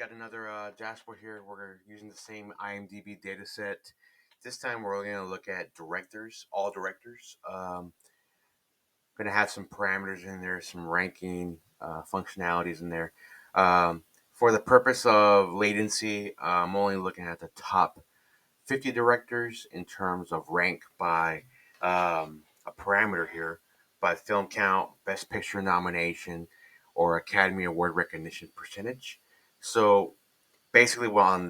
got another dashboard here. We're using the same IMDB data set. This time we're going to look at directors, all directors. Going to have some parameters in there, some ranking functionalities in there. For the purpose of latency, I'm only looking at the top 50 directors in terms of rank by a parameter here by film count, best picture nomination, or Academy Award recognition percentage. So basically, well, on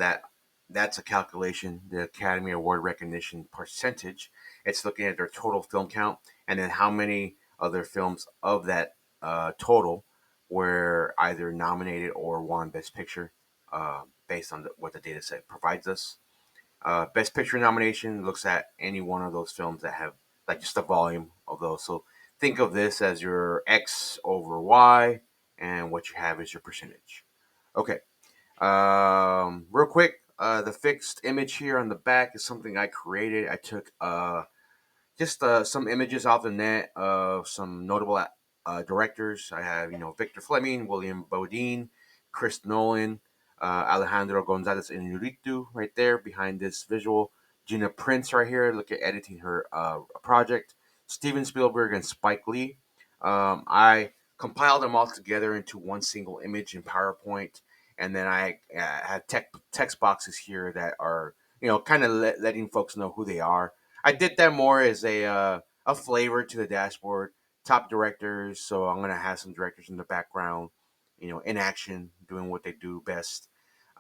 that's a calculation, the Academy Award recognition percentage. It's looking at their total film count and then how many other films of that total were either nominated or won Best Picture based on what the data set provides us. Best Picture nomination looks at any one of those films that have like just the volume of those. So think of this as your X over Y, and what you have is your percentage. Okay. Real quick, the fixed image here on the back is something I created. I took just some images off the net of some notable directors. I have Victor Fleming, William Bodine, Chris Nolan, Alejandro Gonzalez Inarritu right there behind this visual. Gina Prince right here. Look at editing her project. Steven Spielberg and Spike Lee. I compiled them all together into one single image in PowerPoint, and then I have text boxes here that are kind of letting folks know who they are. I did that more as a flavor to the dashboard. Top directors, so I'm gonna have some directors in the background, in action, doing what they do best.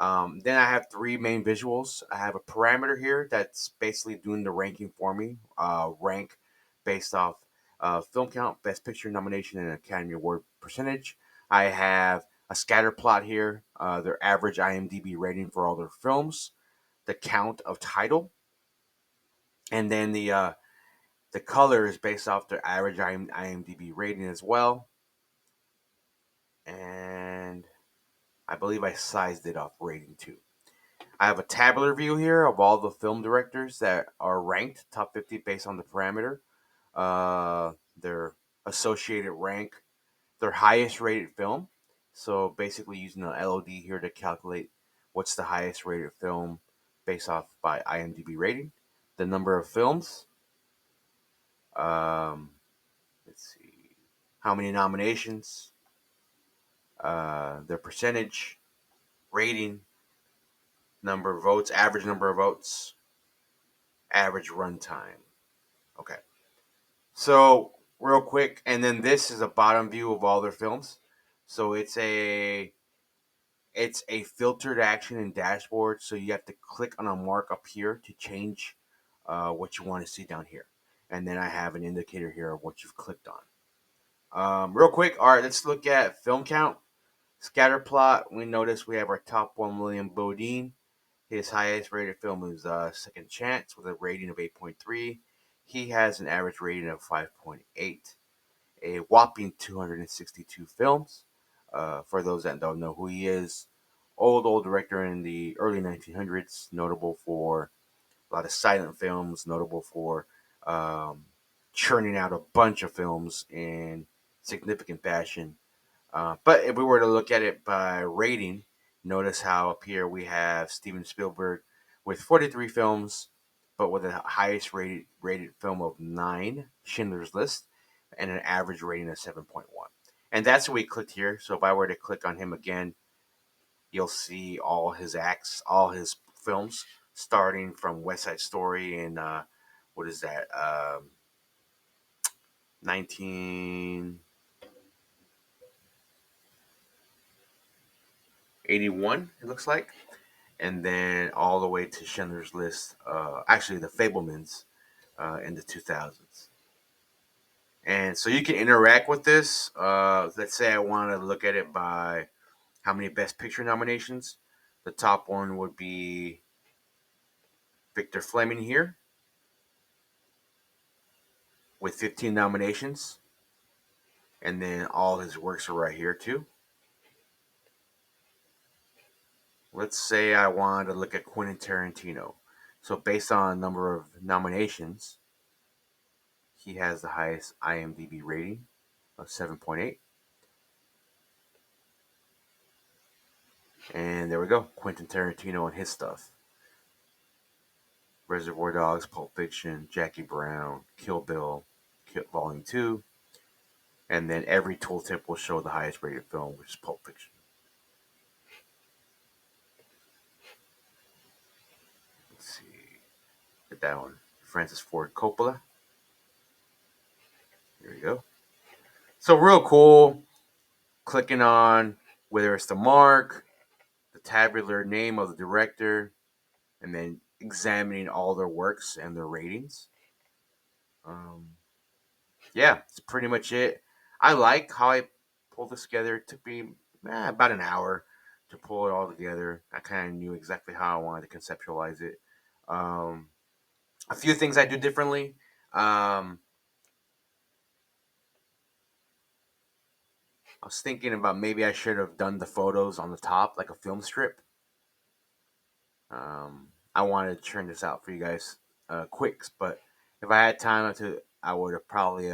Then I have three main visuals. I have a parameter here that's basically doing the ranking for me. Rank based off film count, best picture nomination, and Academy Award percentage. I have a scatter plot here, their average IMDb rating for all their films, the count of title, and then the color is based off their average IMDb rating as well. And I believe I sized it off rating too. I have a tabular view here of all the film directors that are ranked top 50 based on the parameter, their associated rank, their highest rated film. So basically using the LOD here to calculate what's the highest rated film based off by IMDb rating, the number of films, um, let's see, how many nominations, their percentage, rating, number of votes, average number of votes, average runtime. Okay. So real quick, and then this is a bottom view of all their films. So it's a filtered action in dashboard. So you have to click on a mark up here to change what you want to see down here. And then I have an indicator here of what you've clicked on. Real quick, all right, let's look at film count. Scatter plot, we notice we have our top one, William Bodine. His highest rated film is Second Chance with a rating of 8.3. He has an average rating of 5.8. A whopping 262 films. For those that don't know who he is, old director in the early 1900s, notable for a lot of silent films, notable for um, churning out a bunch of films in significant fashion. But if we were to look at it by rating, notice how up here we have Steven Spielberg with 43 films, but with the highest rated film of 9, Schindler's List, and an average rating of 7.1. And that's what we clicked here. So if I were to click on him again, you'll see all his acts, all his films, starting from West Side Story and what is that, 1981, it looks like, and then all the way to Schindler's List, actually the Fablemans in the 2000s. And so you can interact with this. Let's say I want to look at it by how many Best Picture nominations. The top one would be Victor Fleming here with 15 nominations. And then all his works are right here too. Let's say I wanted to look at Quentin Tarantino. So based on number of nominations, he has the highest IMDb rating of 7.8. And there we go, Quentin Tarantino and his stuff. Reservoir Dogs, Pulp Fiction, Jackie Brown, Kill Bill, Volume 2. And then every tooltip will show the highest rated film, which is Pulp Fiction. Let's see. Get that one. Francis Ford Coppola. There you go. So real cool. Clicking on whether it's the mark, the tabular name of the director, and then examining all their works and their ratings. Um, yeah, that's pretty much it. I like how I pulled this together. It took me about an hour to pull it all together. I kind of knew exactly how I wanted to conceptualize it. Um, a few things I do differently. Um, I was thinking about maybe I should have done the photos on the top like a film strip. I wanted to churn this out for you guys quick, but if I had time to, I would have probably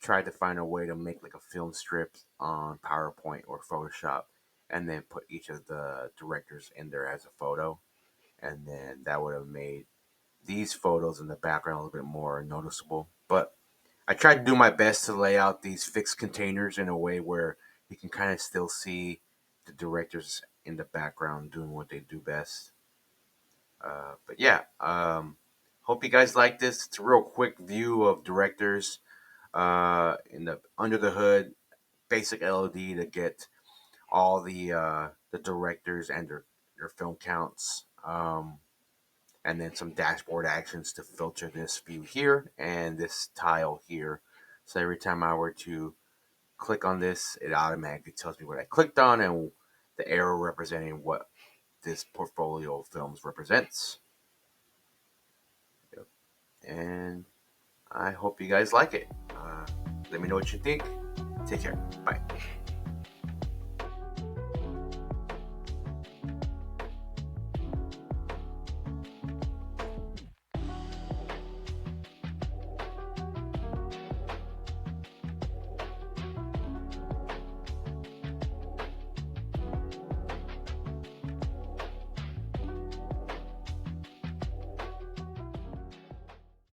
tried to find a way to make like a film strip on PowerPoint or Photoshop, and then put each of the directors in there as a photo, and then that would have made these photos in the background a little bit more noticeable. But I tried to do my best to lay out these fixed containers in a way where you can kind of still see the directors in the background doing what they do best. But yeah, hope you guys like this. It's a real quick view of directors in the under the hood, basic LOD to get all the directors and their film counts, and then some dashboard actions to filter this view here and this tile here. So every time I were to click on this, it automatically tells me what I clicked on and the arrow representing what this portfolio of films represents. Yep. And I hope you guys like it. Let me know what you think. Take care. Bye.